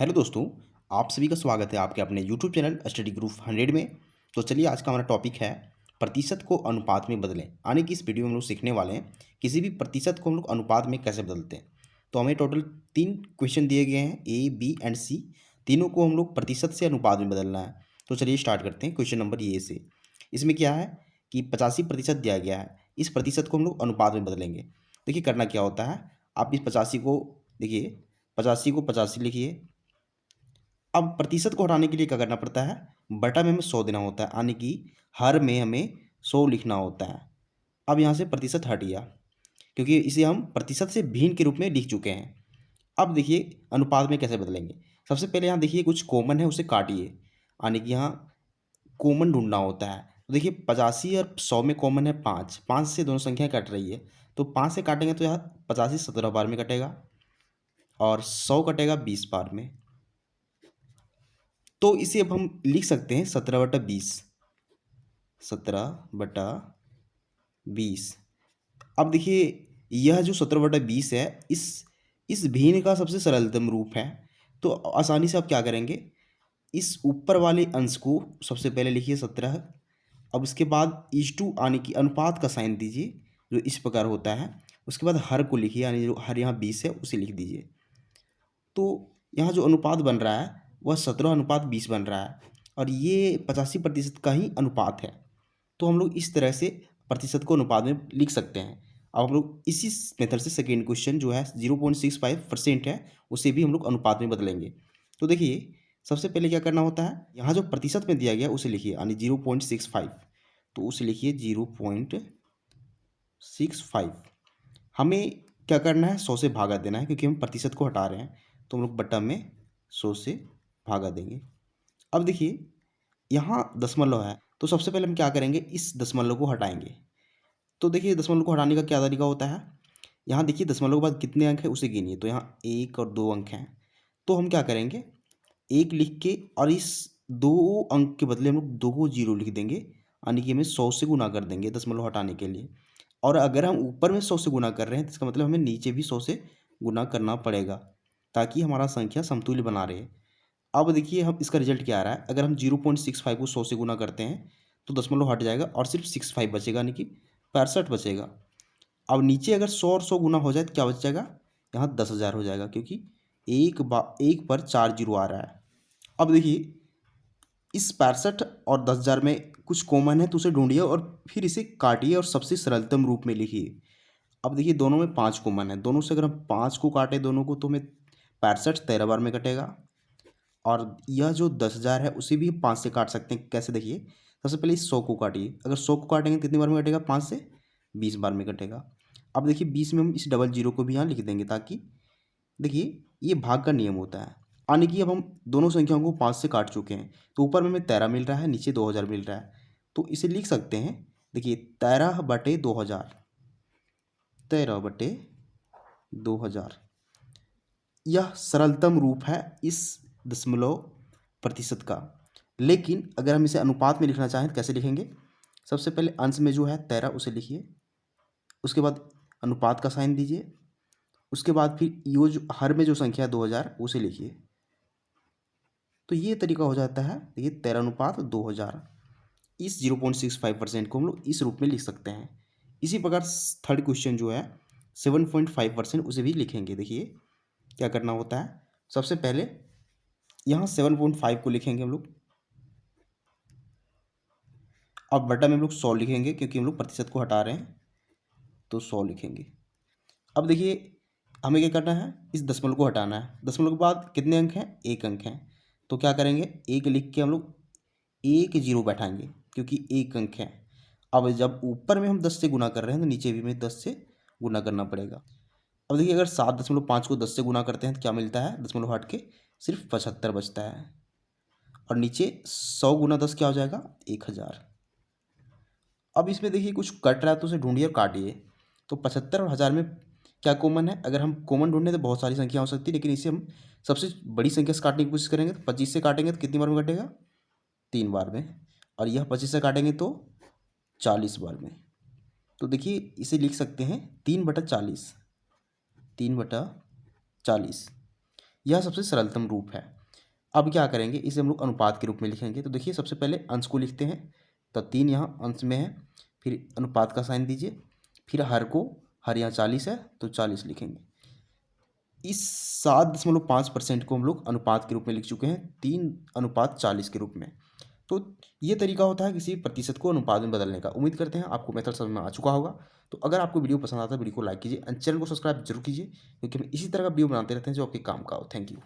Hello दोस्तों, आप सभी का स्वागत है आपके अपने यूट्यूब चैनल स्टडी ग्रुप 100 में। तो चलिए आज का हमारा टॉपिक है प्रतिशत को अनुपात में बदलें। आने की इस वीडियो में हम लोग सीखने वाले हैं किसी भी प्रतिशत को हम लोग अनुपात में कैसे बदलते हैं। तो हमें टोटल 3 क्वेश्चन दिए गए हैं, ए बी एंड सी। तीनों को हम लोग प्रतिशत से अनुपात में बदलना है। तो चलिए स्टार्ट करते हैं क्वेश्चन नंबर ए से। इसमें क्या है कि 85% दिया गया है, इस प्रतिशत को हम लोग अनुपात में बदलेंगे। देखिए करना क्या होता है, आप इस 85 को देखिए, 85 को 85 लिखिए। अब प्रतिशत को हटाने के लिए क्या करना पड़ता है, बटा में हमें 100 देना होता है, यानी कि हर में हमें 100 लिखना होता है। अब यहाँ से प्रतिशत हट गया क्योंकि इसे हम प्रतिशत से भिन्न के रूप में लिख चुके हैं। अब देखिए अनुपात में कैसे बदलेंगे। सबसे पहले यहाँ देखिए कुछ कॉमन है उसे काटिए, यानी कि यहाँ कॉमन ढूंढना होता है। तो देखिए 85 और 100 में कॉमन है 5, 5 से दोनों संख्या कट रही है, तो 5 से काटेंगे तो यहाँ 85 17 बार में कटेगा और 100 कटेगा 20 बार में। तो इसे अब हम लिख सकते हैं 17/20, 17/20। अब देखिए यह जो 17/20 है, इस भिन्न का सबसे सरलतम रूप है। तो आसानी से आप क्या करेंगे, इस ऊपर वाले अंश को सबसे पहले लिखिए 17। अब उसके बाद इज टू आने की अनुपात का साइन दीजिए जो इस प्रकार होता है। उसके बाद हर को लिखिए, यानी जो हर यहाँ 20 है उसे लिख दीजिए। तो यहाँ जो अनुपात बन रहा है वह 17/20 बन रहा है और ये 85% का ही अनुपात है। तो हम लोग इस तरह से प्रतिशत को अनुपात में लिख सकते हैं। अब हम लोग इसी मेथड से सेकेंड क्वेश्चन जो है 0.65% है, उसे भी हम लोग अनुपात में बदलेंगे। तो देखिए सबसे पहले क्या करना होता है, यहाँ जो प्रतिशत में दिया गया उसे लिखिए, यानी 0.65। तो उसे लिखिए 0.65। हमें क्या करना है, 100 से भागा देना है क्योंकि हम प्रतिशत को हटा रहे हैं। तो हम लोग बटा में 100 से भागा देंगे। अब देखिए यहाँ दशमलव है, तो सबसे पहले हम क्या करेंगे, इस दशमलव को हटाएंगे। तो देखिए दशमलव को हटाने का क्या तरीका होता है, यहाँ देखिए दशमलव के बाद कितने अंक है उसे गिनिए। तो यहाँ 1 और 2 अंक हैं, तो हम क्या करेंगे, 1 लिख के और इस 2 अंक के बदले हम लोग 2 को 0 लिख देंगे, यानी कि हमें 100 से गुना कर देंगे दशमलव हटाने के लिए। और अगर हम ऊपर में 100 से गुना कर रहे हैं तो इसका मतलब हमें नीचे भी 100 से गुना करना पड़ेगा, ताकि हमारा संख्या समतुल्य बना रहे। अब देखिए हम इसका रिजल्ट क्या आ रहा है, अगर हम 0.65 को 100 से गुना करते हैं तो दशमलव हट जाएगा और सिर्फ 65 बचेगा, यानी कि 65 बचेगा। अब नीचे अगर 100 और 100 गुना हो जाए तो क्या बच जाएगा, यहाँ 10,000 हो जाएगा, क्योंकि एक पर 4 जीरो आ रहा है। अब देखिए इस 65 और 10,000 में कुछ कॉमन है तो उसे ढूंढिए और फिर इसे काटिए और सबसे सरलतम रूप में लिखिए। अब देखिए दोनों में 5 कॉमन है, दोनों से अगर हम 5 को काटे दोनों को तो हमें 65 13 बार में कटेगा। और यह जो 10,000 है उसे भी 5 से काट सकते हैं। कैसे, देखिए सबसे पहले इस 100 को काटिए, अगर 100 को काटेंगे तो कितनी बार में कटेगा, 5 से 20 बार में कटेगा। अब देखिए 20 में हम इस डबल जीरो को भी यहाँ लिख देंगे, ताकि देखिए ये भाग का नियम होता है। यानी कि अब हम दोनों संख्याओं को 5 से काट चुके हैं, तो ऊपर में हमें 13 मिल रहा है, नीचे 2,000 मिल रहा है। तो इसे लिख सकते हैं, देखिए 13/2000, 13/2000। यह सरलतम रूप है इस दशमलव प्रतिशत का। लेकिन अगर हम इसे अनुपात में लिखना चाहें तो कैसे लिखेंगे, सबसे पहले अंश में जो है 13 उसे लिखिए, उसके बाद अनुपात का साइन दीजिए, उसके बाद फिर यो जो हर में जो संख्या है 2,000 उसे लिखिए। तो ये तरीका हो जाता है, देखिए 13/2000। इस 0.65% को हम लोग इस रूप में लिख सकते हैं। इसी प्रकार थर्ड क्वेश्चन जो है 7.5% उसे भी लिखेंगे। देखिए क्या करना होता है, सबसे पहले यहाँ 7.5 को लिखेंगे हम लोग, अब बटा में हम लोग 100 लिखेंगे क्योंकि हम लोग प्रतिशत को हटा रहे हैं, तो 100 लिखेंगे। अब देखिए हमें क्या करना है, इस दशमलव को हटाना है। दशमलव के बाद कितने अंक हैं, 1 अंक हैं, तो क्या करेंगे, 1 लिख के हम लोग 1 0 बैठाएंगे क्योंकि 1 अंक है। अब जब ऊपर में हम 10 से गुना कर रहे हैं तो नीचे भी हमें 10 से गुना करना पड़ेगा। अब देखिए अगर 7.5 को 10 से गुना करते हैं तो क्या मिलता है, दशमलव हट के सिर्फ 75 बचता है। और नीचे 100 गुना 10 क्या हो जाएगा, 1,000। अब इसमें देखिए कुछ कट रहा है तो उसे ढूंढिए और काटिए। तो 75 और 1,000 में क्या कॉमन है, अगर हम कॉमन ढूंढें तो बहुत सारी संख्या हो सकती है, लेकिन इसे हम सबसे बड़ी संख्या से काटने की कोशिश करेंगे। तो 25 से काटेंगे तो कितनी बार में कटेगा, 3 बार में। और यह 25 से काटेंगे तो 40 बार में। तो देखिए इसे लिख सकते हैं 3/40, 3/40। यह सबसे सरलतम रूप है। अब क्या करेंगे, इसे हम लोग अनुपात के रूप में लिखेंगे। तो देखिए सबसे पहले अंश को लिखते हैं, तो 3 यहाँ अंश में है, फिर अनुपात का साइन दीजिए, फिर हर यहाँ 40 है तो 40 लिखेंगे। इस 7.5% को हम लोग अनुपात के रूप में लिख चुके हैं 3:40 के रूप में। तो ये तरीका होता है किसी प्रतिशत को अनुपात में बदलने का। उम्मीद करते हैं आपको मेथड समझ में आ चुका होगा। तो अगर आपको वीडियो पसंद आता है वीडियो को लाइक कीजिए, चैनल को सब्सक्राइब जरूर कीजिए, क्योंकि हम इसी तरह का वीडियो बनाते रहते हैं जो आपके काम का हो। Thank you.